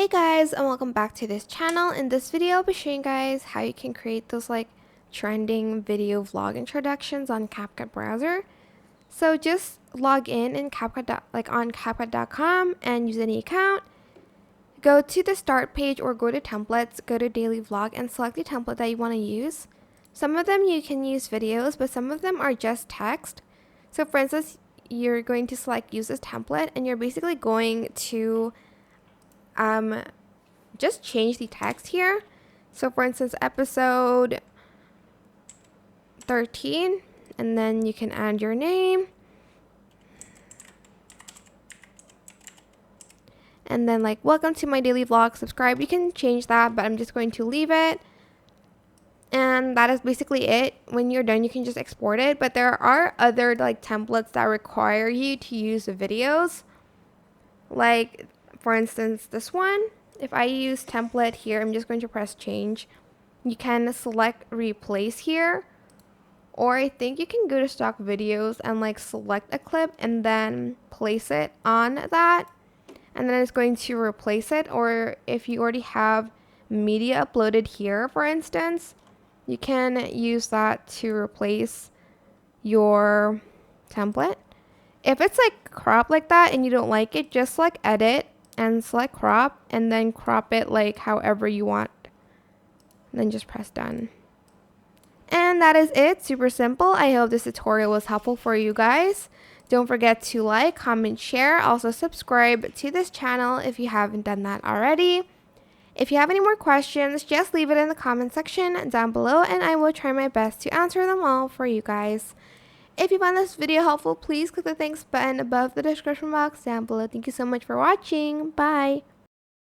Hey guys, and welcome back to this channel. In this video I'll be showing you guys how you can create those trending video vlog introductions on CapCut browser. So just log in CapCut on CapCut.com and use any account. Go to the start page or go to templates, go to daily vlog and select the template that you want to use. Some of them you can use videos, but some of them are just text. So for instance, you're going to select use this template and you're basically going to just change the text here. So for instance, episode 13, and then you can add your name. And then welcome to my daily vlog, subscribe. You can change that, but I'm just going to leave it. And that is basically it. When you're done, you can just export it. But there are other templates that require you to use the videos. Like for instance, this one. If I use template here, I'm just going to press change. You can select replace here. Or I think you can go to stock videos and select a clip and then place it on that. And then it's going to replace it. Or if you already have media uploaded here, for instance, you can use that to replace your template. If it's cropped like that and you don't like it, just edit and select crop and then crop it however you want. And then just press done. And that is it. Super simple. I hope this tutorial was helpful for you guys. Don't forget to like, comment, share. Also subscribe to this channel if you haven't done that already. If you have any more questions, just leave it in the comment section down below and I will try my best to answer them all for you guys. If you found this video helpful, please click the thanks button above the description box down below. Thank you so much for watching. Bye!